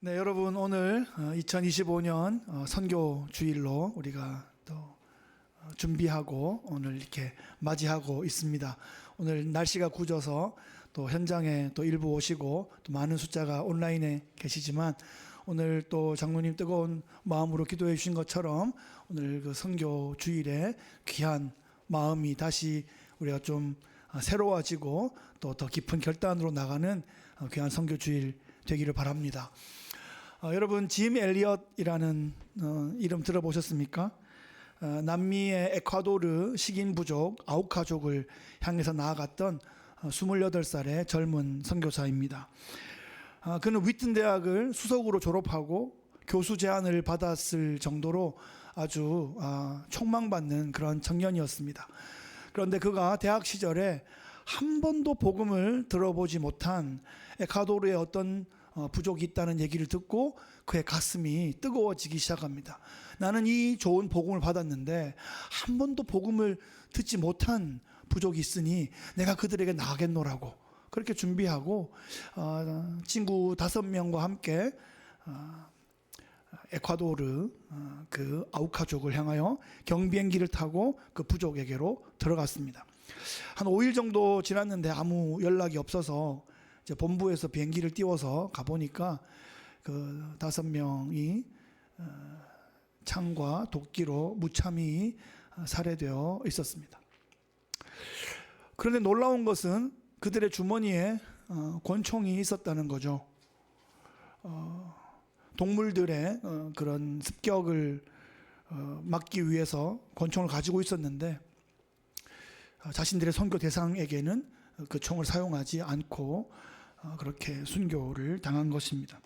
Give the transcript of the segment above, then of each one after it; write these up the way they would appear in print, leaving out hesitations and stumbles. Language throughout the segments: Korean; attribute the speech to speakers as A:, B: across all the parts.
A: 네, 여러분 오늘 2025년 선교 주일로 우리가 또 준비하고 오늘 이렇게 맞이하고 있습니다. 오늘 날씨가 굳어서 또 현장에 또 일부 오시고 또 많은 숫자가 온라인에 계시지만 오늘 또 장로님 뜨거운 마음으로 기도해 주신 것처럼 오늘 그 선교 주일에 귀한 마음이 다시 우리가 좀 새로워지고 또 더 깊은 결단으로 나가는 귀한 선교 주일 되기를 바랍니다. 여러분 짐 엘리엇이라는 이름 들어보셨습니까? 남미의 에콰도르 식인 부족 아우카족을 향해서 나아갔던 28살의 젊은 선교사입니다. 그는 위튼 대학을 수석으로 졸업하고 교수 제안을 받았을 정도로 아주 촉망받는 그런 청년이었습니다. 그런데 그가 대학 시절에 한 번도 복음을 들어보지 못한 에콰도르의 어떤 부족이 있다는 얘기를 듣고 그의 가슴이 뜨거워지기 시작합니다. 나는 이 좋은 복음을 받았는데 한 번도 복음을 듣지 못한 부족이 있으니 내가 그들에게 나가겠노라고 그렇게 준비하고 친구 5명과 함께 에콰도르 그 아우카족을 향하여 경비행기를 타고 그 부족에게로 들어갔습니다. 한 5일 정도 지났는데 아무 연락이 없어서 이제 본부에서 비행기를 띄워서 가보니까 그 5명이 창과 도끼로 무참히 살해되어 있었습니다. 그런데 놀라운 것은 그들의 주머니에 권총이 있었다는 거죠. 동물들의 그런 습격을 막기 위해서 권총을 가지고 있었는데 자신들의 선교 대상에게는 그 총을 사용하지 않고 그렇게 순교를 당한 것입니다.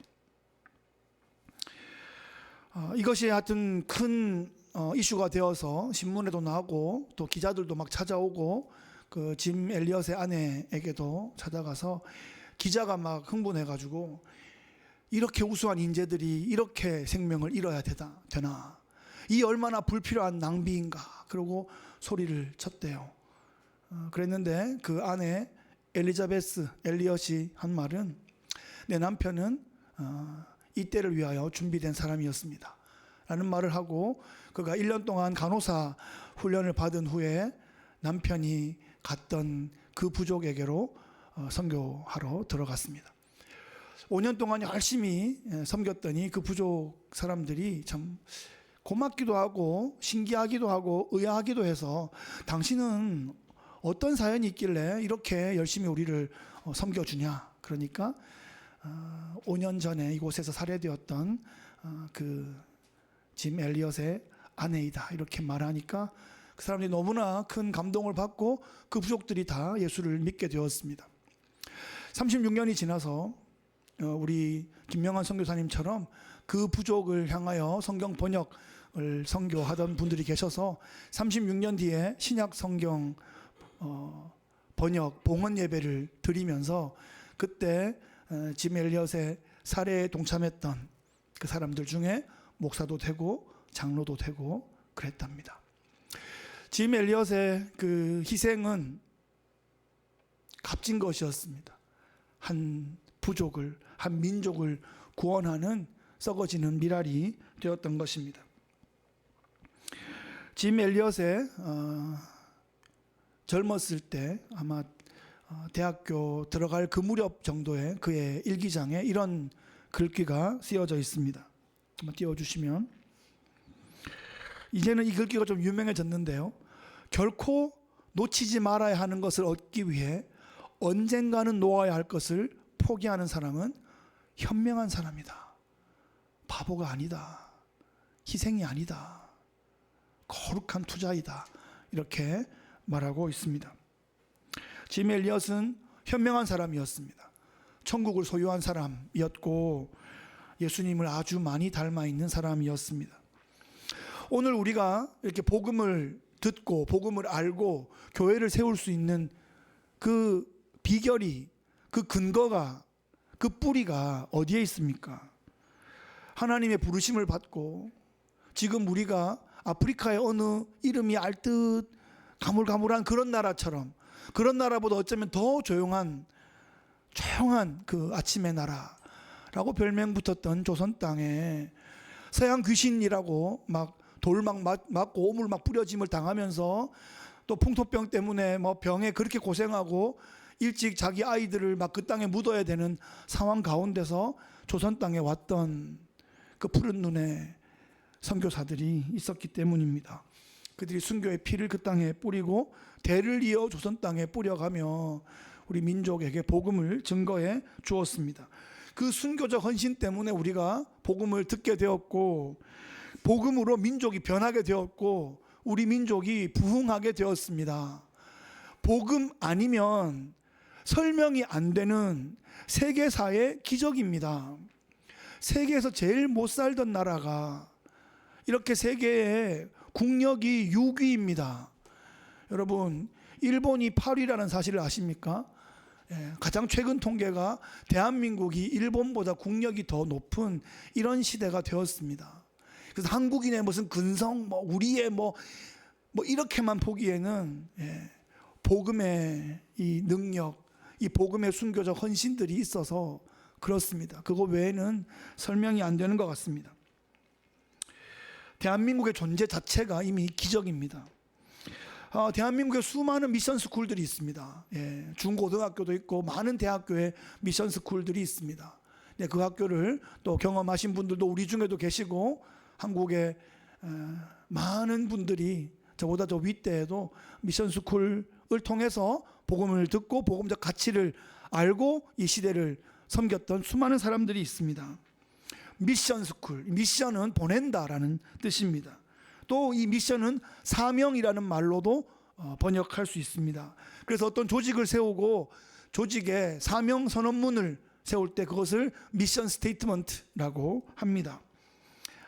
A: 이것이 하여튼 큰 이슈가 되어서 신문에도 나오고 또 기자들도 막 찾아오고 그 짐 엘리엇의 아내에게도 찾아가서 기자가 막 흥분해가지고 이렇게 우수한 인재들이 이렇게 생명을 잃어야 되나 이 얼마나 불필요한 낭비인가 그러고 소리를 쳤대요. 그랬는데 그 아내 엘리자베스 엘리엇이 한 말은 내 남편은 이때를 위하여 준비된 사람이었습니다 라는 말을 하고 그가 1년 동안 간호사 훈련을 받은 후에 남편이 갔던 그 부족에게로 선교하러 들어갔습니다. 5년 동안 열심히 섬겼더니 그 부족 사람들이 참 고맙기도 하고 신기하기도 하고 의아하기도 해서 당신은 어떤 사연이 있길래 이렇게 열심히 우리를 섬겨주냐. 그러니까 5년 전에 이곳에서 살해되었던 그 짐 엘리엇의 아내이다 이렇게 말하니까 그 사람들이 너무나 큰 감동을 받고 그 부족들이 다 예수를 믿게 되었습니다. 36년이 지나서 우리 김명환 선교사님처럼 그 부족을 향하여 성경 번역을 선교하던 분들이 계셔서 36년 뒤에 신약 성경 번역 봉헌 예배를 드리면서 그때 짐 엘리엇의 살해에 동참했던 그 사람들 중에 목사도 되고 장로도 되고 그랬답니다. 짐 엘리엇의 그 희생은 값진 것이었습니다. 한 부족을 한 민족을 구원하는 썩어지는 미랄이 되었던 것입니다. 짐 엘리엇의 젊었을 때 아마 대학교 들어갈 그 무렵 정도의 그의 일기장에 이런 글귀가 쓰여져 있습니다. 한번 띄워주시면 이제는 이 글귀가 좀 유명해졌는데요. 결코 놓치지 말아야 하는 것을 얻기 위해 언젠가는 놓아야 할 것을 포기하는 사람은 현명한 사람이다. 바보가 아니다. 희생이 아니다. 거룩한 투자이다. 이렇게 말하고 있습니다. 짐 엘리엇은 현명한 사람이었습니다. 천국을 소유한 사람이었고 예수님을 아주 많이 닮아 있는 사람이었습니다. 오늘 우리가 이렇게 복음을 듣고 복음을 알고 교회를 세울 수 있는 그 비결이 그 근거가 그 뿌리가 어디에 있습니까? 하나님의 부르심을 받고 지금 우리가 아프리카의 어느 이름이 알듯 가물가물한 그런 나라처럼 그런 나라보다 어쩌면 더 조용한 그 아침의 나라 별명 붙었던 조선 땅에 서양 귀신이라고 막 돌 막 맞고 오물 막 뿌려짐을 당하면서 또 풍토병 때문에 뭐 병에 그렇게 고생하고 일찍 자기 아이들을 막 그 땅에 묻어야 되는 상황 가운데서 조선 땅에 왔던 그 푸른 눈의 선교사들이 있었기 때문입니다. 그들이 순교의 피를 그 땅에 뿌리고 대를 이어 조선 땅에 뿌려가며 우리 민족에게 복음을 증거해 주었습니다. 그 순교적 헌신 때문에 우리가 복음을 듣게 되었고, 복음으로 민족이 변하게 되었고, 우리 민족이 부흥하게 되었습니다. 복음 아니면 설명이 안 되는 세계사의 기적입니다. 세계에서 제일 못 살던 나라가 이렇게 세계의 국력이 6위입니다. 여러분, 일본이 8위라는 사실을 아십니까? 가장 최근 통계가 대한민국이 일본보다 국력이 더 높은 이런 시대가 되었습니다. 그래서 한국인의 무슨 근성, 뭐 우리의 뭐 이렇게만 보기에는 복음의 이 능력, 이 복음의 순교적 헌신들이 있어서 그렇습니다. 그거 외에는 설명이 안 되는 것 같습니다. 대한민국의 존재 자체가 이미 기적입니다. 대한민국에 수많은 미션 스쿨들이 있습니다. 중고등학교도 있고 많은 대학교에 미션 스쿨들이 있습니다. 그 학교를 또 경험하신 분들도 우리 중에도 계시고, 한국의 많은 분들이 저보다 저 윗대에도 미션 스쿨을 통해서 복음을 듣고 복음적 가치를 알고 이 시대를 섬겼던 수많은 사람들이 있습니다. 미션 스쿨, 미션은 보낸다라는 뜻입니다. 또 이 미션은 사명이라는 말로도 번역할 수 있습니다. 그래서 어떤 조직을 세우고 조직의 사명 선언문을 세울 때 그것을 미션 스테이트먼트라고 합니다.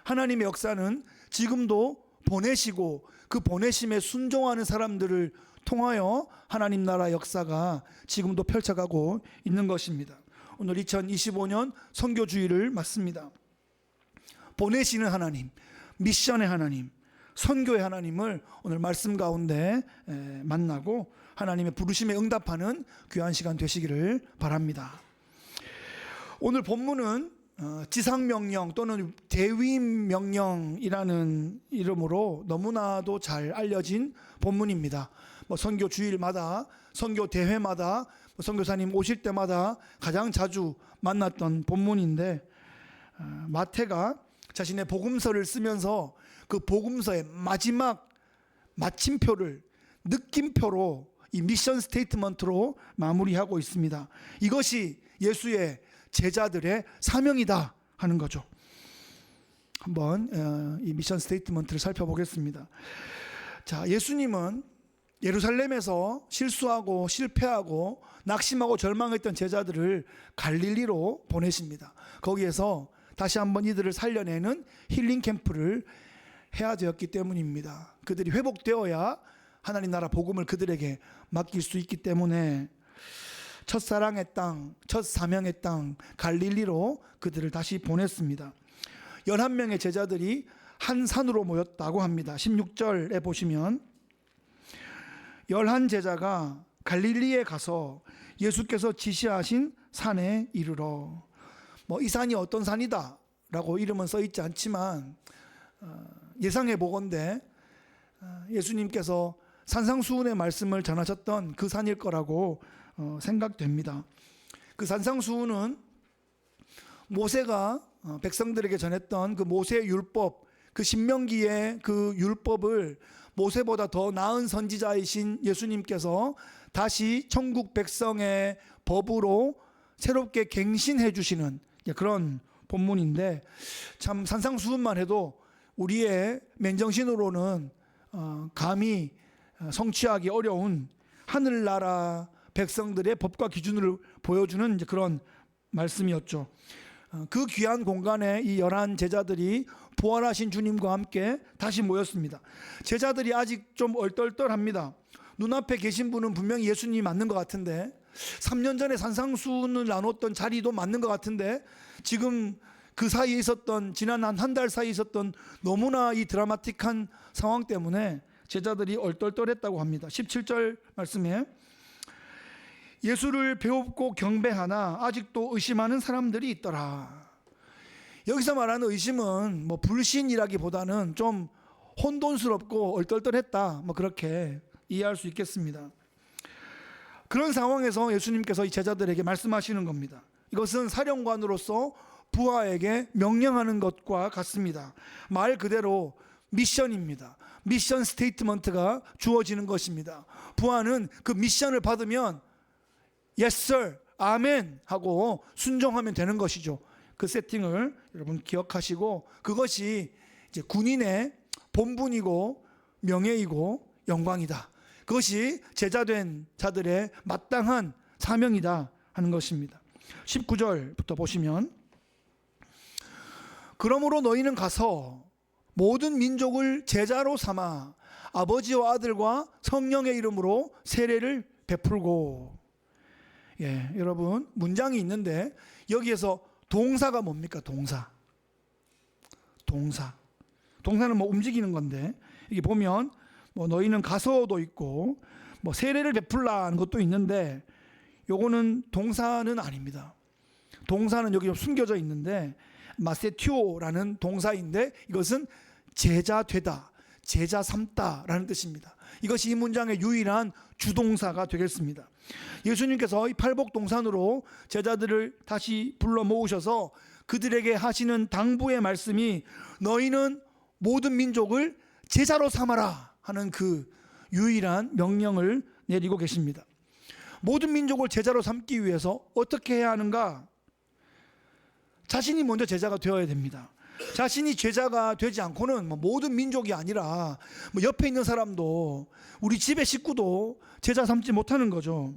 A: 하나님의 역사는 지금도 보내시고 그 보내심에 순종하는 사람들을 통하여 하나님 나라 역사가 지금도 펼쳐가고 있는 것입니다. 오늘 2025년 선교주의를 맞습니다. 보내시는 하나님, 미션의 하나님, 선교의 하나님을 오늘 말씀 가운데 만나고 하나님의 부르심에 응답하는 귀한 시간 되시기를 바랍니다. 오늘 본문은 지상명령 또는 대위임명령이라는 이름으로 너무나도 잘 알려진 본문입니다. 선교 주일마다, 선교 대회마다, 선교사님 오실 때마다 가장 자주 만났던 본문인데, 마태가 자신의 복음서를 쓰면서 그 복음서의 마지막 마침표를 느낌표로 이 미션 스테이트먼트로 마무리하고 있습니다. 이것이 예수의 제자들의 사명이다 하는 거죠. 한번 이 미션 스테이트먼트를 살펴보겠습니다. 자, 예수님은 예루살렘에서 실수하고 실패하고 낙심하고 절망했던 제자들을 갈릴리로 보내십니다. 거기에서 다시 한번 이들을 살려내는 힐링 캠프를 해야 되었기 때문입니다. 그들이 회복되어야 하나님 나라 복음을 그들에게 맡길 수 있기 때문에 첫사랑의 땅, 첫 사명의 땅 갈릴리로 그들을 다시 보냈습니다. 11명의 제자들이 한 산으로 모였다고 합니다. 16절에 보시면 11제자가 갈릴리에 가서 예수께서 지시하신 산에 이르러, 이 산이 어떤 산이다 라고 이름은 써 있지 않지만 예상해 보건대 예수님께서 산상수훈의 말씀을 전하셨던 그 산일 거라고 생각됩니다. 그 산상수훈은 모세가 백성들에게 전했던 그 모세의 율법, 그 신명기의 그 율법을 모세보다 더 나은 선지자이신 예수님께서 다시 천국 백성의 법으로 새롭게 갱신해 주시는 그런 본문인데, 참 산상수훈만 해도 우리의 맨정신으로는 감히 성취하기 어려운 하늘나라 백성들의 법과 기준을 보여주는 그런 말씀이었죠. 그 귀한 공간에 이 11제자들이 부활하신 주님과 함께 다시 모였습니다. 제자들이 아직 좀 얼떨떨합니다. 눈앞에 계신 분은 분명히 예수님이 맞는 것 같은데, 3년 전에 산상수훈을 나눴던 자리도 맞는 것 같은데, 지금 그 사이에 있었던, 지난 한 달 사이에 있었던 너무나 이 드라마틱한 상황 때문에 제자들이 얼떨떨했다고 합니다. 17절 말씀에 예수를 배웁고 경배하나 아직도 의심하는 사람들이 있더라. 여기서 말하는 의심은 뭐 불신이라기보다는 좀 혼돈스럽고 얼떨떨했다, 뭐 그렇게 이해할 수 있겠습니다. 그런 상황에서 예수님께서 이 제자들에게 말씀하시는 겁니다. 이것은 사령관으로서 부하에게 명령하는 것과 같습니다. 말 그대로 미션입니다. 미션 스테이트먼트가 주어지는 것입니다. 부하는 그 미션을 받으면 Yes sir, 아멘 하고 순종하면 되는 것이죠. 그 세팅을 여러분 기억하시고, 그것이 이제 군인의 본분이고 명예이고 영광이다. 그것이 제자된 자들의 마땅한 사명이다 하는 것입니다. 19절부터 보시면, 그러므로 너희는 가서 모든 민족을 제자로 삼아 아버지와 아들과 성령의 이름으로 세례를 베풀고. 여러분 문장이 있는데 여기에서 동사가 뭡니까? 동사는 뭐 움직이는 건데, 이게 보면 뭐 너희는 가서도 있고 뭐 세례를 베풀라는 것도 있는데, 요거는 동사는 아닙니다. 동사는 여기 좀 숨겨져 있는데 마세티오라는 동사인데, 이것은 제자 되다, 제자 삼다라는 뜻입니다. 이것이 이 문장의 유일한 주동사가 되겠습니다. 예수님께서 이 팔복동산으로 제자들을 다시 불러 모으셔서 그들에게 하시는 당부의 말씀이 너희는 모든 민족을 제자로 삼아라 하는 그 유일한 명령을 내리고 계십니다. 모든 민족을 제자로 삼기 위해서 어떻게 해야 하는가? 자신이 먼저 제자가 되어야 됩니다. 자신이 제자가 되지 않고는 모든 민족이 아니라 옆에 있는 사람도, 우리 집의 식구도 제자 삼지 못하는 거죠.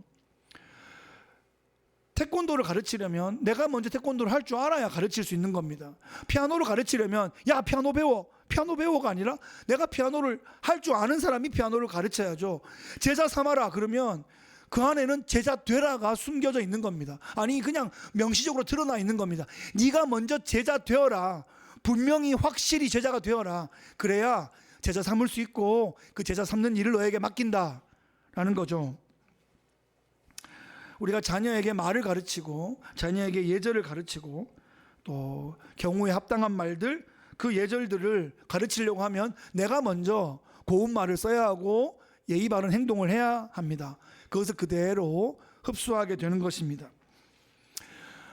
A: 태권도를 가르치려면 내가 먼저 태권도를 할 줄 알아야 가르칠 수 있는 겁니다. 피아노를 가르치려면 야 피아노 배워가 아니라 내가 피아노를 할 줄 아는 사람이 피아노를 가르쳐야죠. 제자 삼아라 그러면 그 안에는 제자 되라가 숨겨져 있는 겁니다. 아니 그냥 명시적으로 드러나 있는 겁니다. 네가 먼저 제자 되어라. 분명히 확실히 제자가 되어라. 그래야 제자 삼을 수 있고 그 제자 삼는 일을 너에게 맡긴다 라는 거죠. 우리가 자녀에게 말을 가르치고 자녀에게 예절을 가르치고 또 경우에 합당한 말들, 그 예절들을 가르치려고 하면 내가 먼저 고운 말을 써야 하고 예의 바른 행동을 해야 합니다. 그것을 그대로 흡수하게 되는 것입니다.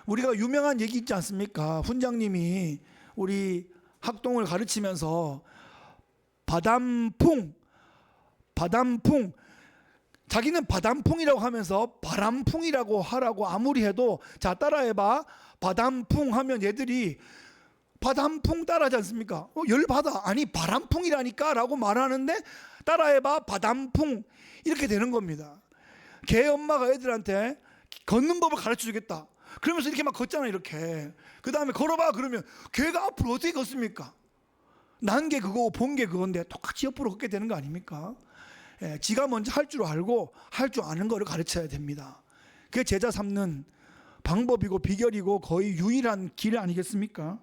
A: 우리가 유명한 얘기 있지 않습니까? 훈장님이 우리 학동을 가르치면서 바담풍, 자기는 바담풍이라고 하면서 바람풍이라고 하라고 아무리 해도, 자 따라해봐, 바담풍 하면 얘들이 바담풍 따라하지 않습니까? 열받아. 아니 바람풍이라니까 라고 말하는데 따라해봐 바담풍 이렇게 되는 겁니다. 걔 엄마가 애들한테 걷는 법을 가르쳐 주겠다 그러면서 이렇게 막 걷잖아. 이렇게 그 다음에 걸어봐 그러면 걔가 앞으로 어떻게 걷습니까? 난 게 그거고 본 게 그건데 똑같이 옆으로 걷게 되는 거 아닙니까? 지가 먼저 할 줄 알고 할 줄 아는 거를 가르쳐야 됩니다. 그게 제자 삼는 방법이고 비결이고 거의 유일한 길 아니겠습니까?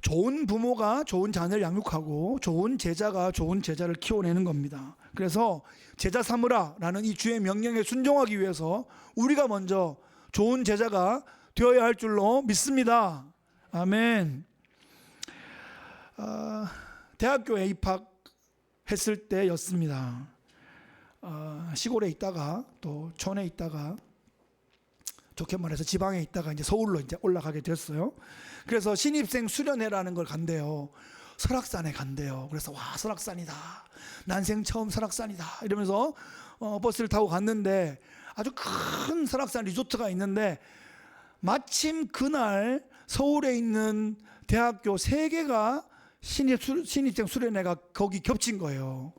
A: 좋은 부모가 좋은 자녀를 양육하고 좋은 제자가 좋은 제자를 키워내는 겁니다. 그래서 제자 삼으라 라는 이 주의 명령에 순종하기 위해서 우리가 먼저 좋은 제자가 되어야 할 줄로 믿습니다. 아멘. 대학교에 입학했을 때였습니다. 시골에 있다가 또 촌에 있다가 좋게 말해서 지방에 있다가 이제 서울로 이제 올라가게 됐어요. 그래서 신입생 수련회라는 걸 간대요. 설악산에 간대요. 그래서 와 설악산이다. 난생 처음 설악산이다. 이러면서 버스를 타고 갔는데 아주 큰 설악산 리조트가 있는데 마침 그날 서울에 있는 대학교 3개가 신입생 수련회가 거기 겹친 거예요.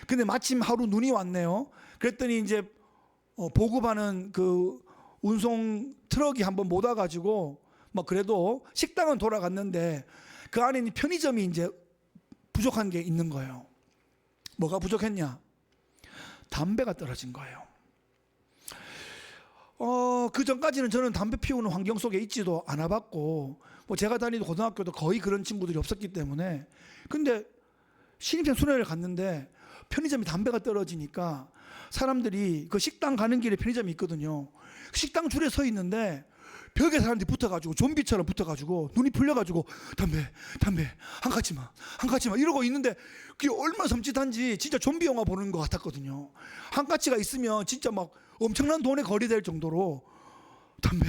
A: 근데 마침 하루 눈이 왔네요. 그랬더니 이제 보급하는 그 운송 트럭이 한번 못 와가지고 뭐 그래도 식당은 돌아갔는데 그 안에 편의점이 이제 부족한 게 있는 거예요. 뭐가 부족했냐? 담배가 떨어진 거예요. 그 전까지는 저는 담배 피우는 환경 속에 있지도 않아봤고 뭐 제가 다니는 고등학교도 거의 그런 친구들이 없었기 때문에, 근데 신입생 수련회를 갔는데 편의점에 담배가 떨어지니까 사람들이 그 식당 가는 길에 편의점이 있거든요. 식당 줄에 서 있는데 벽에 사람들이 붙어가지고 좀비처럼 붙어가지고 눈이 풀려가지고 담배 한 가지만 이러고 있는데 그게 얼마나 섬찟한지 진짜 좀비 영화 보는 것 같았거든요. 한 가지가 있으면 진짜 막 엄청난 돈에 거래될 정도로 담배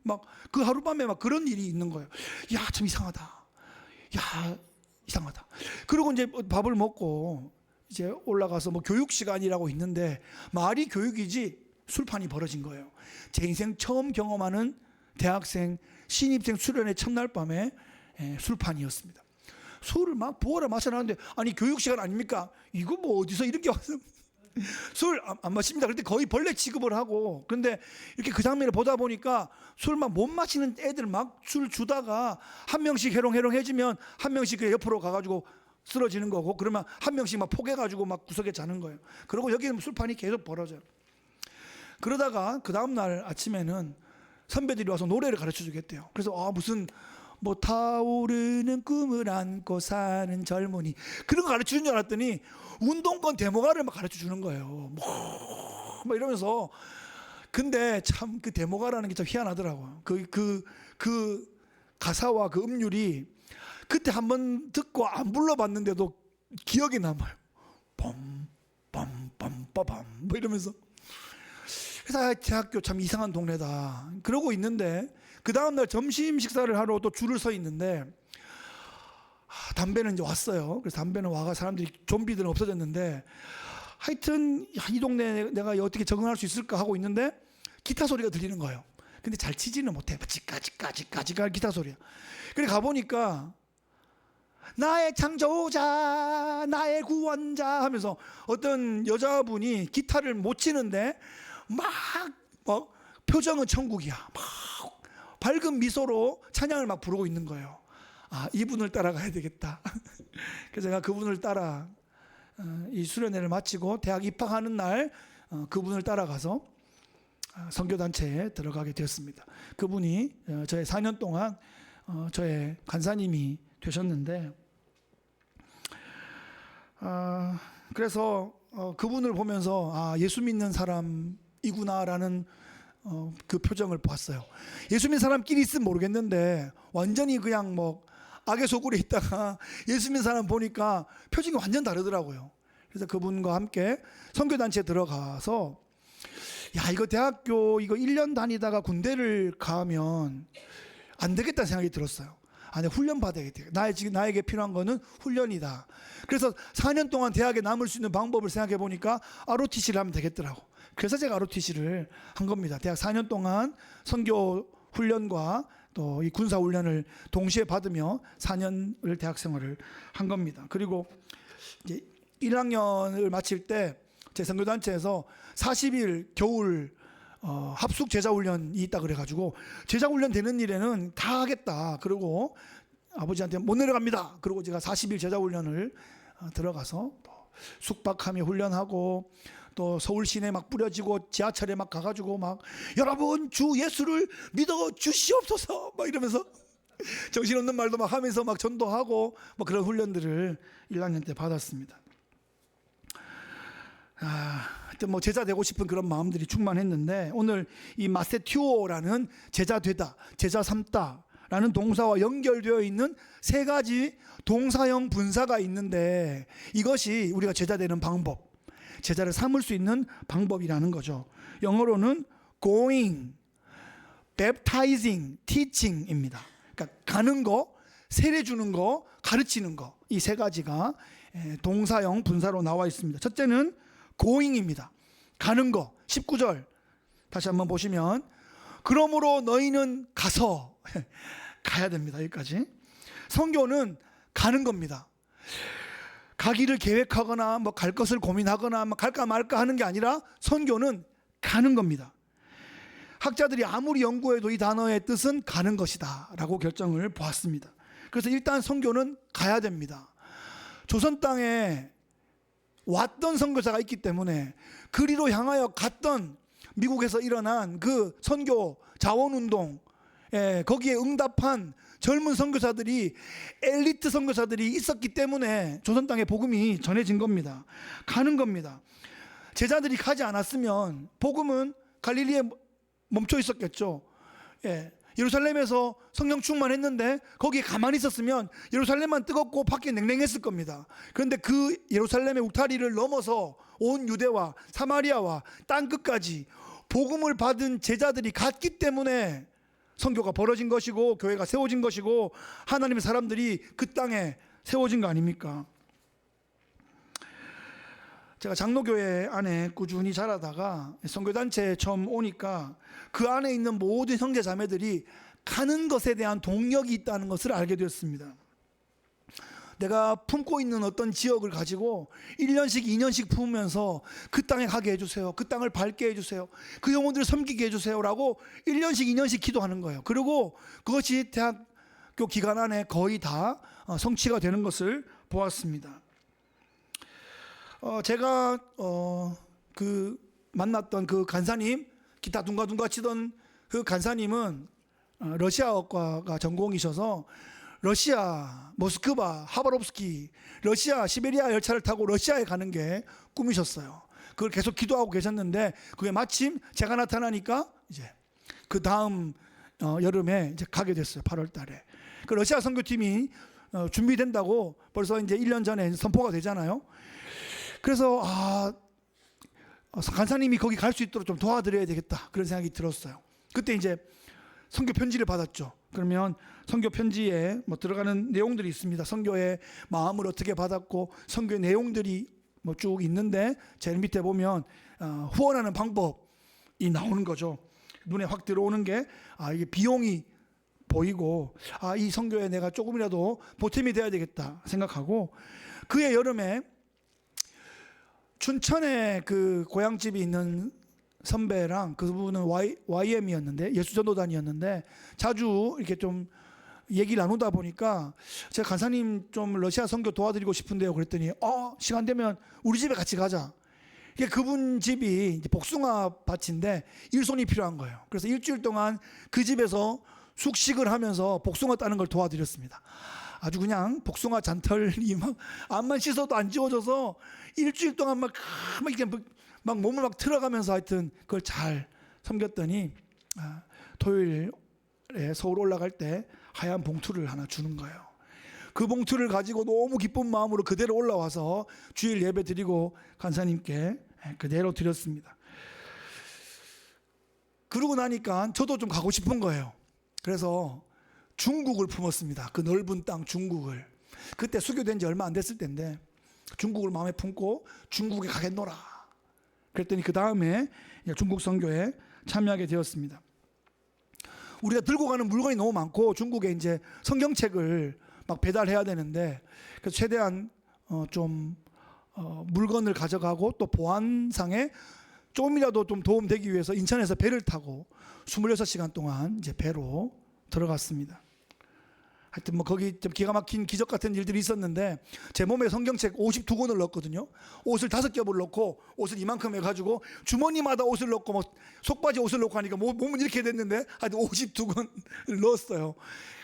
A: 막 그 하룻밤에 막 그런 일이 있는 거예요. 야, 참 이상하다. 야, 이상하다. 그리고 이제 밥을 먹고 이제 올라가서 뭐 교육 시간이라고 있는데 말이 교육이지 술판이 벌어진 거예요. 제 인생 처음 경험하는 대학생 신입생 수련회 첫날 밤에 술판이었습니다. 술을 막 부어라 마셔나는데 아니 교육 시간 아닙니까? 이거 뭐 어디서 이렇게 와서 술 안 마십니다. 그때 거의 벌레 취급을 하고 그런데 이렇게 그 장면을 보다 보니까 술 막 못 마시는 애들 막 술 주다가 한 명씩 해롱해롱해지면 한 명씩 그 옆으로 가가지고 쓰러지는 거고 그러면 한 명씩 막 포개가지고 막 구석에 자는 거예요. 그리고 여기는 술판이 계속 벌어져요. 그러다가 그 다음날 아침에는 선배들이 와서 노래를 가르쳐 주겠대요. 그래서 무슨 뭐 타오르는 꿈을 안고 사는 젊은이 그런 거 가르쳐 주는 줄 알았더니 운동권 데모가를 막 가르쳐 주는 거예요. 뭐 이러면서 근데 참 그 데모가라는 게 참 희한하더라고요. 그 가사와 그 음률이 그때 한번 듣고 안 불러봤는데도 기억에 남아요. 빰빰빰빰빰 뭐 이러면서 그래서 대학교 참 이상한 동네다 그러고 있는데 그 다음날 점심 식사를 하러 또 줄을 서 있는데 담배는 이제 왔어요. 그래서 담배는 와가 사람들이 좀비들은 없어졌는데 하여튼 이 동네에 내가 어떻게 적응할 수 있을까 하고 있는데 기타 소리가 들리는 거예요. 근데 잘 치지는 못해. 지까지가 기타 소리야. 그래 가보니까 나의 창조자 나의 구원자 하면서 어떤 여자분이 기타를 못 치는데 막 표정은 천국이야. 막 밝은 미소로 찬양을 막 부르고 있는 거예요. 이분을 따라가야 되겠다. 그래서 제가 그분을 따라 이 수련회를 마치고 대학 입학하는 날 그분을 따라가서 선교단체에 들어가게 되었습니다. 그분이 저의 4년 동안 저의 간사님이 되셨는데 그래서 그분을 보면서 예수 믿는 사람이구나라는 그 표정을 봤어요. 예수 믿는 사람끼리 있으면 모르겠는데 완전히 그냥 뭐 악의 소굴에 있다가 예수 믿는 사람 보니까 표정이 완전 다르더라고요. 그래서 그분과 함께 선교단체에 들어가서 이거 대학교 이거 1년 다니다가 군대를 가면 안 되겠다는 생각이 들었어요. 훈련 받아야겠다. 나에게 필요한 거는 훈련이다. 그래서 4년 동안 대학에 남을 수 있는 방법을 생각해 보니까 ROTC를 하면 되겠더라고. 그래서 제가 ROTC를 한 겁니다. 대학 4년 동안 선교 훈련과 또 이 군사 훈련을 동시에 받으며 4년을 대학 생활을 한 겁니다. 그리고 이제 1학년을 마칠 때 제 선교단체에서 40일 겨울 합숙 제자훈련이 있다 그래가지고 제자훈련 되는 일에는 다 하겠다. 그리고 아버지한테 못 내려갑니다. 그리고 제가 40일 제자훈련을 들어가서 숙박하며 훈련하고 또 서울 시내 막 뿌려지고 지하철에 막 가가지고 막 여러분 주 예수를 믿어 주시옵소서 막 이러면서 정신없는 말도 막 하면서 막 전도하고 뭐 그런 훈련들을 1학년 때 받았습니다. 하여튼 뭐 제자 되고 싶은 그런 마음들이 충만했는데 오늘 이 마세티오라는 제자 되다, 제자 삼다라는 동사와 연결되어 있는 세 가지 동사형 분사가 있는데 이것이 우리가 제자 되는 방법, 제자를 삼을 수 있는 방법이라는 거죠. 영어로는 going, baptizing, teaching입니다. 그러니까 가는 거, 세례 주는 거, 가르치는 거, 이 세 가지가 동사형 분사로 나와 있습니다. 첫째는 going입니다. 가는 거. 19절 다시 한번 보시면 그러므로 너희는 가서 가야 됩니다. 여기까지. 선교는 가는 겁니다. 가기를 계획하거나 뭐 갈 것을 고민하거나 뭐 갈까 말까 하는 게 아니라 선교는 가는 겁니다. 학자들이 아무리 연구해도 이 단어의 뜻은 가는 것이다 라고 결정을 보았습니다. 그래서 일단 선교는 가야 됩니다. 조선 땅에 왔던 선교사가 있기 때문에 그리로 향하여 갔던 미국에서 일어난 그 선교 자원운동 거기에 응답한 젊은 선교사들이 엘리트 선교사들이 있었기 때문에 조선 땅에 복음이 전해진 겁니다. 가는 겁니다. 제자들이 가지 않았으면 복음은 갈릴리에 멈춰 있었겠죠. 예, 예루살렘에서 성령 충만했는데 거기에 가만히 있었으면 예루살렘만 뜨겁고 밖에 냉랭했을 겁니다. 그런데 그 예루살렘의 울타리를 넘어서 온 유대와 사마리아와 땅끝까지 복음을 받은 제자들이 갔기 때문에 선교가 벌어진 것이고 교회가 세워진 것이고 하나님의 사람들이 그 땅에 세워진 거 아닙니까? 제가 장로교회 안에 꾸준히 자라다가 선교단체에 처음 오니까 그 안에 있는 모든 형제 자매들이 가는 것에 대한 동력이 있다는 것을 알게 되었습니다. 내가 품고 있는 어떤 지역을 가지고 1년씩 2년씩 품으면서 그 땅에 가게 해주세요. 그 땅을 밟게 해주세요. 그 영혼들을 섬기게 해주세요 라고 1년씩 2년씩 기도하는 거예요. 그리고 그것이 대학교 기간 안에 거의 다 성취가 되는 것을 보았습니다. 제가 그 만났던 그 간사님, 기타 둥가둥가 치던 그 간사님은 러시아어과가 전공이셔서 러시아 모스크바 하바롭스키 러시아 시베리아 열차를 타고 러시아에 가는 게 꿈이셨어요. 그걸 계속 기도하고 계셨는데 그게 마침 제가 나타나니까 이제 그 다음 여름에 이제 가게 됐어요. 8월 달에. 그 러시아 선교팀이 준비된다고 벌써 이제 1년 전에 선포가 되잖아요. 그래서 간사님이 거기 갈 수 있도록 좀 도와드려야 되겠다 그런 생각이 들었어요. 그때 이제 선교 편지를 받았죠. 그러면 선교 편지에 뭐 들어가는 내용들이 있습니다. 선교의 마음을 어떻게 받았고 선교의 내용들이 뭐 쭉 있는데 제일 밑에 보면 후원하는 방법이 나오는 거죠. 눈에 확 들어오는 게 이게 비용이 보이고 이 선교에 내가 조금이라도 보탬이 돼야 되겠다 생각하고 그해 여름에 춘천에 그 고향집이 있는 선배랑 그분은 YM이었는데 예수전도단이었는데 자주 이렇게 좀 얘기를 나누다 보니까 제가 간사님 좀 러시아 선교 도와드리고 싶은데요 그랬더니 시간 되면 우리 집에 같이 가자. 이게 그분 집이 이제 복숭아 밭인데 일손이 필요한 거예요. 그래서 일주일 동안 그 집에서 숙식을 하면서 복숭아 따는 걸 도와드렸습니다. 아주 그냥 복숭아 잔털이 막 앞만 씻어도 안 지워져서 일주일 동안 막 이렇게 막 몸을 막 틀어가면서 하여튼 그걸 잘 섬겼더니 토요일에 서울 올라갈 때 하얀 봉투를 하나 주는 거예요. 그 봉투를 가지고 너무 기쁜 마음으로 그대로 올라와서 주일 예배 드리고 간사님께 그대로 드렸습니다. 그러고 나니까 저도 좀 가고 싶은 거예요. 그래서 중국을 품었습니다. 그 넓은 땅 중국을. 그때 수교된 지 얼마 안 됐을 때인데 중국을 마음에 품고 중국에 가겠노라. 그랬더니 그 다음에 중국 선교에 참여하게 되었습니다. 우리가 들고 가는 물건이 너무 많고 중국에 이제 성경책을 막 배달해야 되는데 그래서 최대한 좀 물건을 가져가고 또 보안상에 조금이라도 좀 도움되기 위해서 인천에서 배를 타고 26시간 동안 이제 배로 들어갔습니다. 하여튼 뭐 거기 좀 기가 막힌 기적 같은 일들이 있었는데 제 몸에 성경책 52권을 넣었거든요. 옷을 5겹을 넣고 옷을 이만큼 해가지고 주머니마다 옷을 넣고 뭐 속바지 옷을 넣고 하니까 몸은 이렇게 됐는데 하여튼 52권을 넣었어요.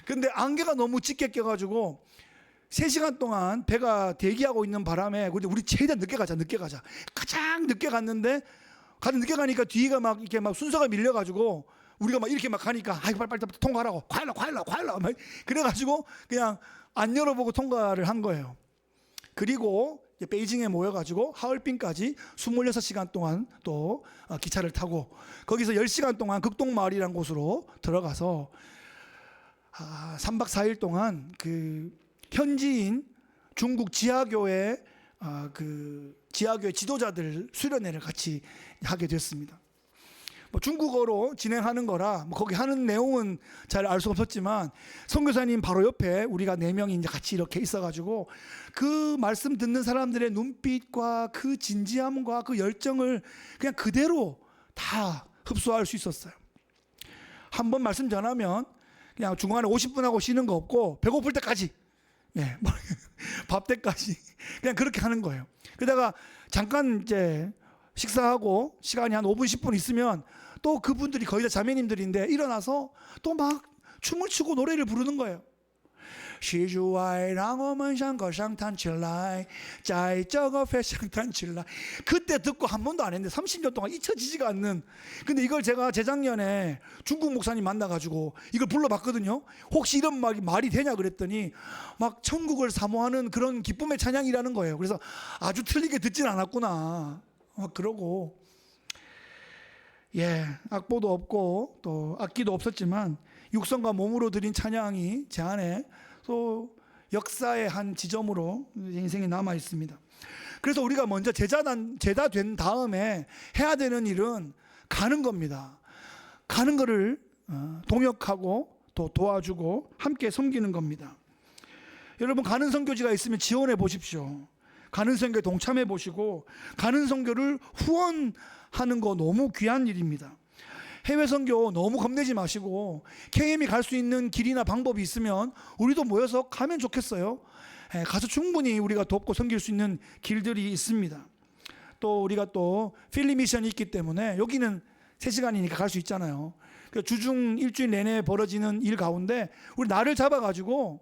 A: 근데 안개가 너무 짙게 껴가지고 3시간 동안 배가 대기하고 있는 바람에 우리 최대한 늦게 가자 가장 늦게 갔는데 늦게 가니까 뒤가 막 이렇게 막 순서가 밀려가지고 우리가 막 이렇게 막 가니까 빨리 통과하라고 과일로 막 그래가지고 그냥 안 열어보고 통과를 한 거예요. 그리고 베이징에 모여가지고 하얼빈까지 26시간 동안 또 기차를 타고 거기서 10시간 동안 극동마을이라는 곳으로 들어가서 3박 4일 동안 그 현지인 중국 지하교회 그 지하교회 지도자들 수련회를 같이 하게 됐습니다. 뭐 중국어로 진행하는 거라 뭐 거기 하는 내용은 잘 알 수 없었지만 선교사님 바로 옆에 우리가 4명이 이제 같이 이렇게 있어가지고 그 말씀 듣는 사람들의 눈빛과 그 진지함과 그 열정을 그냥 그대로 다 흡수할 수 있었어요. 한 번 말씀 전하면 그냥 중간에 50분 하고 쉬는 거 없고 배고플 때까지 밥 때까지 그냥 그렇게 하는 거예요. 그러다가 잠깐 이제 식사하고 시간이 한 5분 10분 있으면 또 그분들이 거의 다 자매님들인데 일어나서 또 막 춤을 추고 노래를 부르는 거예요. 喜主爱让我们像歌上弹起来在这个飞上弹起来. 그때 듣고 한 번도 안 했는데 30년 동안 잊혀지지가 않는. 근데 이걸 제가 재작년에 중국 목사님 만나가지고 이걸 불러봤거든요. 혹시 이런 말이 되냐 그랬더니 막 천국을 사모하는 그런 기쁨의 찬양이라는 거예요. 그래서 아주 틀리게 듣진 않았구나 막 그러고, 악보도 없고 또 악기도 없었지만 육성과 몸으로 드린 찬양이 제 안에 또 역사의 한 지점으로 인생에 남아 있습니다. 그래서 우리가 먼저 제자 된 다음에 해야 되는 일은 가는 겁니다. 가는 거를 동역하고 또 도와주고 함께 섬기는 겁니다. 여러분, 가는 선교지가 있으면 지원해 보십시오. 가는 선교에 동참해 보시고 가는 선교를 후원하는 거 너무 귀한 일입니다. 해외 선교 너무 겁내지 마시고 KM이 갈 수 있는 길이나 방법이 있으면 우리도 모여서 가면 좋겠어요. 가서 충분히 우리가 돕고 섬길 수 있는 길들이 있습니다. 또 우리가 또 필리 미션이 있기 때문에 여기는 3시간이니까 갈 수 있잖아요. 주중 일주일 내내 벌어지는 일 가운데 우리 날을 잡아가지고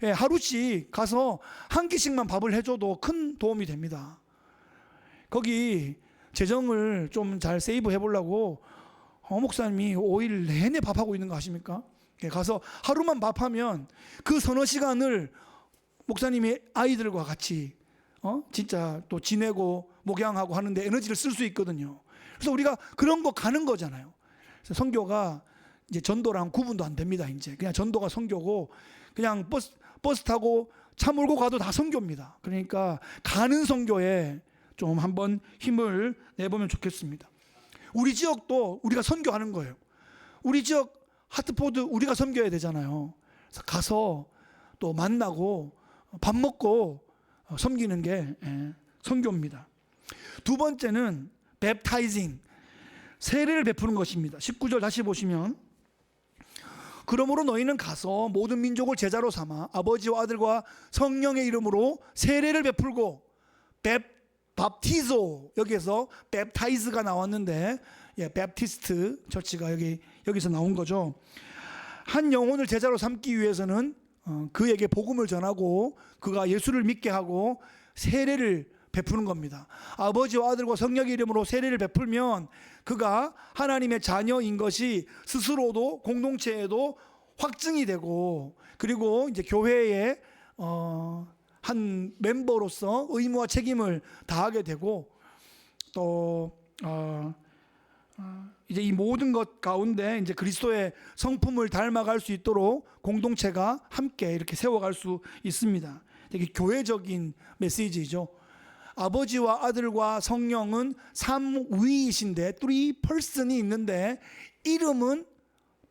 A: 하루씩 가서 한 끼씩만 밥을 해줘도 큰 도움이 됩니다. 거기 재정을 좀 잘 세이브 해보려고 목사님이 5일 내내 밥하고 있는 거 아십니까? 가서 하루만 밥하면 그 서너 시간을 목사님이 아이들과 같이 진짜 또 지내고 목양하고 하는데 에너지를 쓸 수 있거든요. 그래서 우리가 그런 거 가는 거잖아요. 그래서 선교가 이제 전도랑 구분도 안 됩니다. 이제 그냥 전도가 선교고 그냥 버스 타고 차 몰고 가도 다 선교입니다. 그러니까 가는 선교에 좀 한번 힘을 내보면 좋겠습니다. 우리 지역도 우리가 선교하는 거예요. 우리 지역 하트포드 우리가 섬겨야 되잖아요. 그래서 가서 또 만나고 밥 먹고 섬기는 게 선교입니다. 두 번째는 웹타이징, 세례를 베푸는 것입니다. 19절 다시 보시면, 그러므로 너희는 가서 모든 민족을 제자로 삼아 아버지와 아들과 성령의 이름으로 세례를 베풀고, 밥티조, 여기에서 웹타이즈가 나왔는데 베프티스트 처치가 여기서 나온 거죠. 한 영혼을 제자로 삼기 위해서는 그에게 복음을 전하고 그가 예수를 믿게 하고 세례를 베푸는 겁니다. 아버지와 아들과 성령의 이름으로 세례를 베풀면 그가 하나님의 자녀인 것이 스스로도 공동체에도 확증이 되고, 그리고 이제 교회의 한 멤버로서 의무와 책임을 다하게 되고, 또 이제 이 모든 것 가운데 이제 그리스도의 성품을 닮아갈 수 있도록 공동체가 함께 이렇게 세워갈 수 있습니다. 되게 교회적인 메시지죠. 아버지와 아들과 성령은 삼위이신데 3person이 있는데 이름은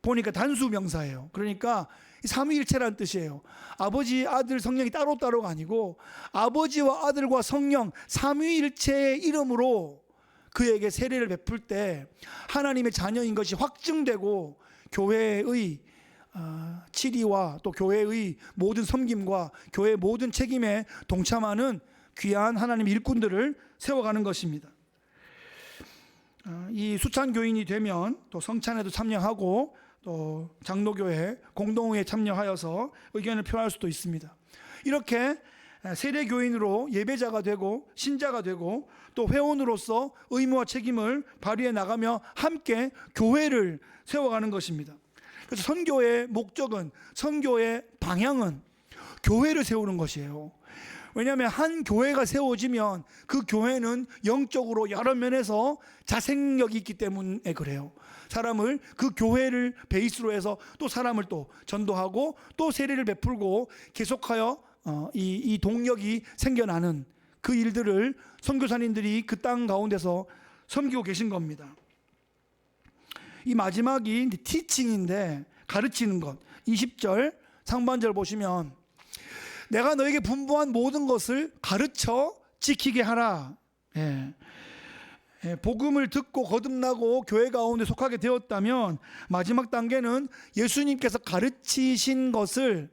A: 보니까 단수 명사예요. 그러니까 삼위일체라는 뜻이에요. 아버지, 아들, 성령이 따로따로가 아니고 아버지와 아들과 성령 삼위일체의 이름으로 그에게 세례를 베풀 때 하나님의 자녀인 것이 확증되고 교회의 치리와 또 교회의 모든 섬김과 교회의 모든 책임에 동참하는 귀한 하나님의 일꾼들을 세워가는 것입니다. 이 수찬 교인이 되면 또 성찬에도 참여하고 또 장로교회 공동회에 참여하여서 의견을 표할 수도 있습니다. 이렇게 세례 교인으로 예배자가 되고 신자가 되고 또 회원으로서 의무와 책임을 발휘해 나가며 함께 교회를 세워가는 것입니다. 그래서 선교의 목적은, 선교의 방향은 교회를 세우는 것이에요. 왜냐하면 한 교회가 세워지면 그 교회는 영적으로 여러 면에서 자생력이 있기 때문에 그래요. 사람을, 그 교회를 베이스로 해서 또 사람을 또 전도하고 또 세례를 베풀고 계속하여 이 동력이 생겨나는 그 일들을 선교사님들이 그 땅 가운데서 섬기고 계신 겁니다. 이 마지막이 티칭인데 가르치는 것. 20절 상반절 보시면 내가 너에게 분부한 모든 것을 가르쳐 지키게 하라. 복음을 듣고 거듭나고 교회 가운데 속하게 되었다면 마지막 단계는 예수님께서 가르치신 것을,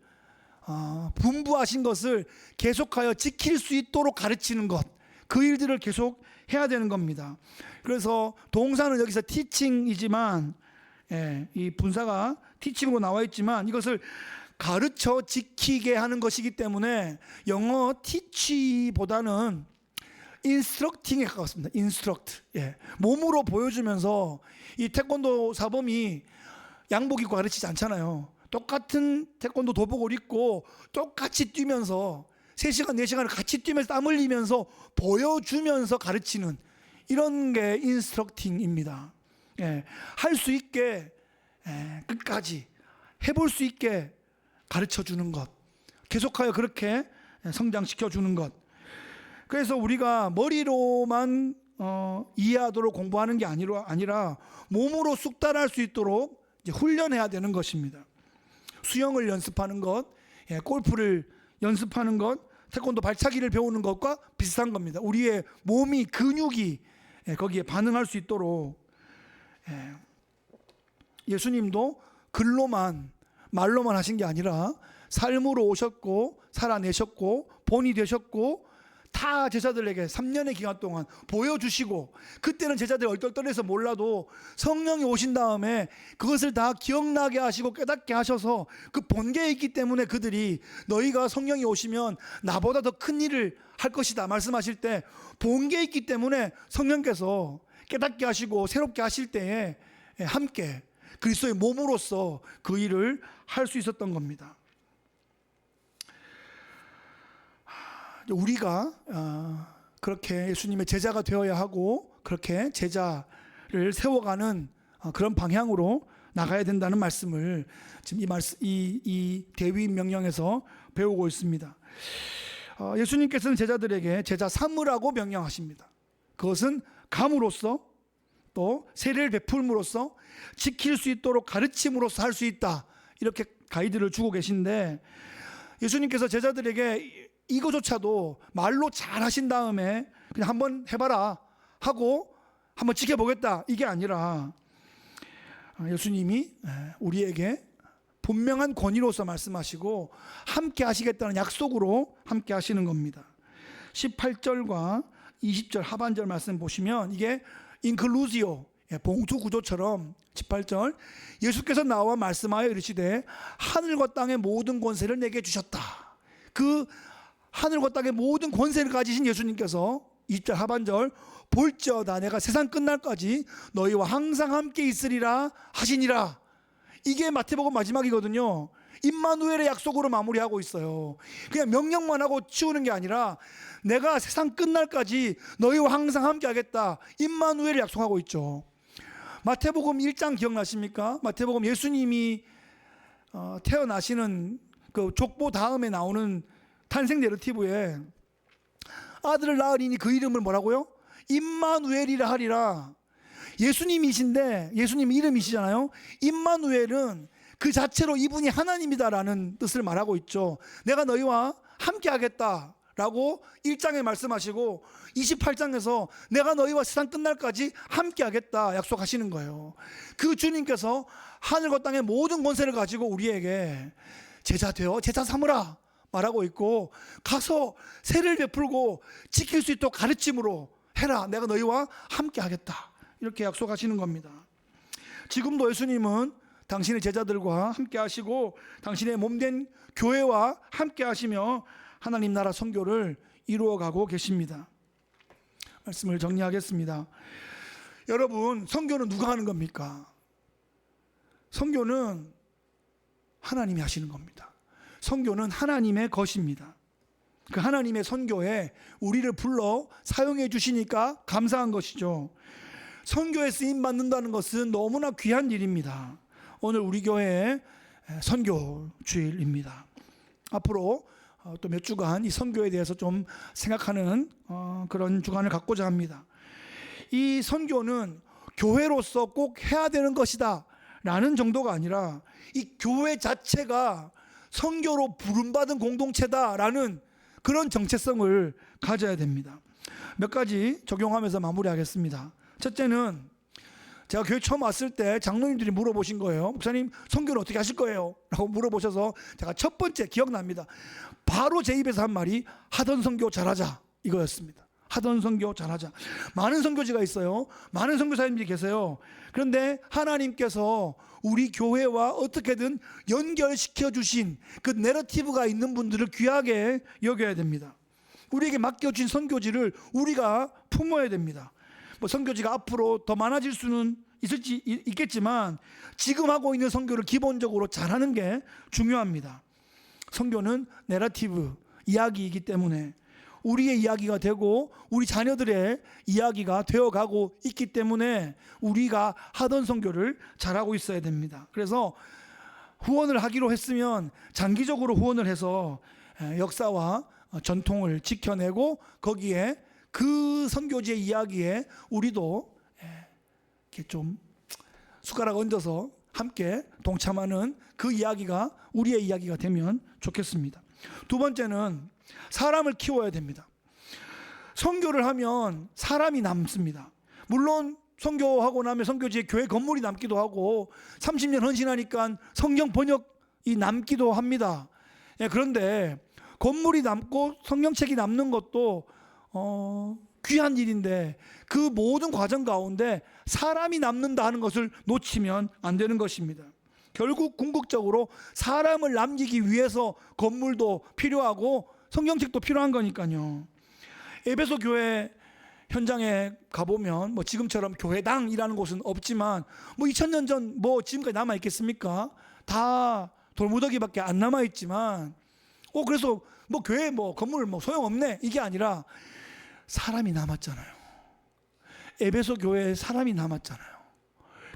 A: 분부하신 것을 계속하여 지킬 수 있도록 가르치는 것, 그 일들을 계속 해야 되는 겁니다. 그래서 동사는 여기서 티칭이지만, 이 분사가 티칭으로 나와 있지만 이것을 가르쳐 지키게 하는 것이기 때문에 영어 teach보다는 instructing에 가깝습니다. instruct. 예. 몸으로 보여주면서 이 태권도 사범이 양복 입고 가르치지 않잖아요. 똑같은 태권도 도복을 입고 똑같이 뛰면서 3시간, 4시간을 같이 뛰면서 땀 흘리면서 보여주면서 가르치는 이런 게 인스트럭팅입니다. 예, 할 수 있게 끝까지 해볼 수 있게 가르쳐주는 것, 계속하여 그렇게 성장시켜주는 것. 그래서 우리가 머리로만 이해하도록 공부하는 게 아니라 몸으로 숙달할 수 있도록 이제 훈련해야 되는 것입니다. 수영을 연습하는 것, 골프를 연습하는 것, 태권도 발차기를 배우는 것과 비슷한 겁니다. 우리의 몸이, 근육이 거기에 반응할 수 있도록. 예수님도 글로만, 말로만 하신 게 아니라 삶으로 오셨고 살아내셨고 본이 되셨고 다 제자들에게 3년의 기간 동안 보여주시고, 그때는 제자들이 얼떨떨해서 몰라도 성령이 오신 다음에 그것을 다 기억나게 하시고 깨닫게 하셔서 그 본계에 있기 때문에 그들이 너희가 성령이 오시면 나보다 더 큰 일을 할 것이다 말씀하실 때 본계에 있기 때문에 성령께서 깨닫게 하시고 새롭게 하실 때에 함께 그리스도의 몸으로서 그 일을 할 수 있었던 겁니다. 우리가 그렇게 예수님의 제자가 되어야 하고 그렇게 제자를 세워가는 그런 방향으로 나가야 된다는 말씀을 지금 이 대위 명령에서 배우고 있습니다. 예수님께서는 제자들에게 제자 삼으라고 명령하십니다. 그것은 감으로써 또 세례를 베풀므로써 지킬 수 있도록 가르침으로써 할 수 있다, 이렇게 가이드를 주고 계신데, 예수님께서 제자들에게 이거조차도 말로 잘 하신 다음에 그냥 한번 해봐라 하고 한번 지켜보겠다, 이게 아니라 예수님이 우리에게 분명한 권위로서 말씀하시고 함께 하시겠다는 약속으로 함께 하시는 겁니다. 18절과 20절 하반절 말씀 보시면 이게 인클루지오, 봉투 구조처럼 18절, 예수께서 나와 말씀하여 이르시되 하늘과 땅의 모든 권세를 내게 주셨다. 그 하늘과 땅의 모든 권세를 가지신 예수님께서 20절 하반절, 볼지어다 내가 세상 끝날까지 너희와 항상 함께 있으리라 하시니라. 이게 마태복음 마지막이거든요. 임마누엘의 약속으로 마무리하고 있어요. 그냥 명령만 하고 치우는 게 아니라 내가 세상 끝날까지 너희와 항상 함께 하겠다, 임마누엘을 약속하고 있죠. 마태복음 1장 기억나십니까? 마태복음 예수님이 태어나시는 그 족보 다음에 나오는 탄생 내러티브에 아들을 낳으리니 그 이름을 뭐라고요? 임마누엘이라 하리라. 예수님이신데 예수님 이름이시잖아요. 임마누엘은 그 자체로 이분이 하나님이다라는 뜻을 말하고 있죠. 내가 너희와 함께 하겠다라고 1장에 말씀하시고 28장에서 내가 너희와 세상 끝날까지 함께 하겠다 약속하시는 거예요. 그 주님께서 하늘과 땅의 모든 권세를 가지고 우리에게 제자 되어 제자 삼으라 말하고 있고, 가서 세례를 베풀고 지킬 수 있도록 가르침으로 해라, 내가 너희와 함께 하겠다, 이렇게 약속하시는 겁니다. 지금도 예수님은 당신의 제자들과 함께 하시고 당신의 몸된 교회와 함께 하시며 하나님 나라 선교를 이루어가고 계십니다. 말씀을 정리하겠습니다. 여러분, 선교는 누가 하는 겁니까? 선교는 하나님이 하시는 겁니다. 선교는 하나님의 것입니다. 그 하나님의 선교에 우리를 불러 사용해 주시니까 감사한 것이죠. 선교에 쓰임 받는다는 것은 너무나 귀한 일입니다. 오늘 우리 교회의 선교 주일입니다. 앞으로 또 몇 주간 이 선교에 대해서 좀 생각하는 그런 주간을 갖고자 합니다. 이 선교는 교회로서 꼭 해야 되는 것이다 라는 정도가 아니라 이 교회 자체가 선교로 부름받은 공동체다라는 그런 정체성을 가져야 됩니다. 몇 가지 적용하면서 마무리하겠습니다. 첫째는 제가 교회 처음 왔을 때 장로님들이 물어보신 거예요. 목사님, 선교를 어떻게 하실 거예요? 라고 물어보셔서 제가 첫 번째 기억납니다. 바로 제 입에서 한 말이 하던 선교 잘하자, 이거였습니다. 하던 선교 잘하자. 많은 선교지가 있어요. 많은 선교사님들이 계세요. 그런데 하나님께서 우리 교회와 어떻게든 연결시켜 주신 그 내러티브가 있는 분들을 귀하게 여겨야 됩니다. 우리에게 맡겨진 선교지를 우리가 품어야 됩니다. 뭐 선교지가 앞으로 더 많아질 수는 있겠지만 지금 하고 있는 선교를 기본적으로 잘하는 게 중요합니다. 선교는 내러티브, 이야기이기 때문에 우리의 이야기가 되고 우리 자녀들의 이야기가 되어가고 있기 때문에 우리가 하던 선교를 잘하고 있어야 됩니다. 그래서 후원을 하기로 했으면 장기적으로 후원을 해서 역사와 전통을 지켜내고 거기에 그 선교지의 이야기에 우리도 이렇게 좀 숟가락 얹어서 함께 동참하는 그 이야기가 우리의 이야기가 되면 좋겠습니다. 두 번째는 사람을 키워야 됩니다. 선교를 하면 사람이 남습니다. 물론 선교하고 나면 선교지에 교회 건물이 남기도 하고 30년 헌신하니까 성경 번역이 남기도 합니다. 그런데 건물이 남고 성경책이 남는 것도 귀한 일인데 그 모든 과정 가운데 사람이 남는다 하는 것을 놓치면 안 되는 것입니다. 결국 궁극적으로 사람을 남기기 위해서 건물도 필요하고 성경책도 필요한 거니까요. 에베소 교회 현장에 가보면 뭐 지금처럼 교회당이라는 곳은 없지만 뭐 2000년 전 뭐 지금까지 남아 있겠습니까? 다 돌무더기밖에 안 남아 있지만 그래서 뭐 교회 뭐 건물 뭐 소용없네 이게 아니라 사람이 남았잖아요. 에베소 교회에 사람이 남았잖아요.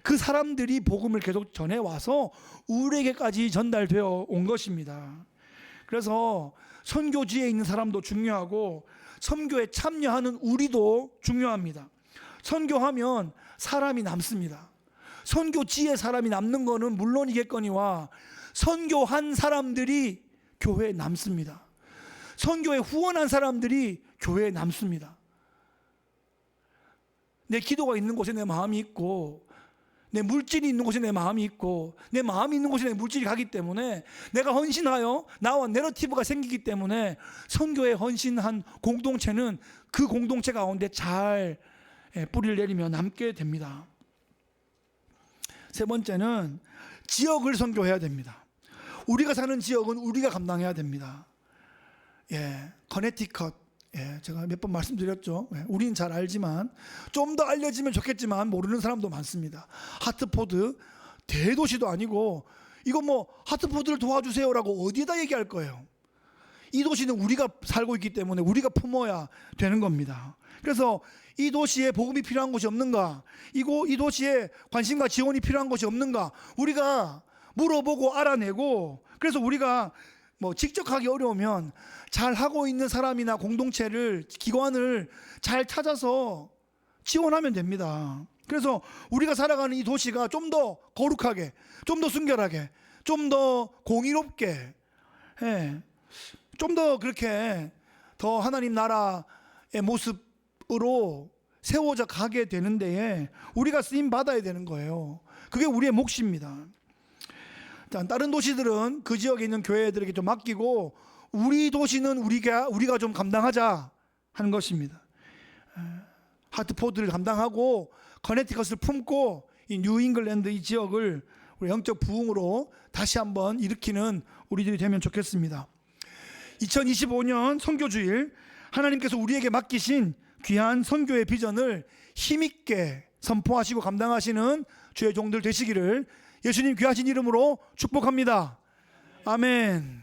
A: 그 사람들이 복음을 계속 전해와서 우리에게까지 전달되어 온 것입니다. 그래서 선교지에 있는 사람도 중요하고 선교에 참여하는 우리도 중요합니다. 선교하면 사람이 남습니다. 선교지에 사람이 남는 것은 물론이겠거니와 선교한 사람들이 교회에 남습니다. 선교에 후원한 사람들이 교회에 남습니다. 내 기도가 있는 곳에 내 마음이 있고 내 물질이 있는 곳에 내 마음이 있고 내 마음이 있는 곳에 내 물질이 가기 때문에 내가 헌신하여 나와 내러티브가 생기기 때문에 선교에 헌신한 공동체는 그 공동체 가운데 잘 뿌리를 내리며 남게 됩니다. 세 번째는 지역을 선교해야 됩니다. 우리가 사는 지역은 우리가 감당해야 됩니다. 커네티컷 제가 몇 번 말씀드렸죠. 우리는 잘 알지만 좀 더 알려지면 좋겠지만 모르는 사람도 많습니다. 하트포드 대도시도 아니고 이거 뭐 하트포드를 도와주세요라고 어디에다 얘기할 거예요. 이 도시는 우리가 살고 있기 때문에 우리가 품어야 되는 겁니다. 그래서 이 도시에 복음이 필요한 곳이 없는가, 이 도시에 관심과 지원이 필요한 곳이 없는가 우리가 물어보고 알아내고, 그래서 우리가 뭐 직접 하기 어려우면 잘 하고 있는 사람이나 공동체를, 기관을 잘 찾아서 지원하면 됩니다. 그래서 우리가 살아가는 이 도시가 좀 더 거룩하게, 좀 더 순결하게, 좀 더 공의롭게, 좀 더 그렇게 더 하나님 나라의 모습으로 세워져 가게 되는 데에 우리가 쓰임 받아야 되는 거예요. 그게 우리의 몫입니다. 다른 도시들은 그 지역에 있는 교회들에게 좀 맡기고 우리 도시는 우리가 좀 감당하자 하는 것입니다. 하트포드를 감당하고 커네티컷을 품고 이 뉴잉글랜드 이 지역을 우리 영적 부흥으로 다시 한번 일으키는 우리들이 되면 좋겠습니다. 2025년 선교주일, 하나님께서 우리에게 맡기신 귀한 선교의 비전을 힘있게 선포하시고 감당하시는 주의 종들 되시기를 예수님 귀하신 이름으로 축복합니다. 아멘.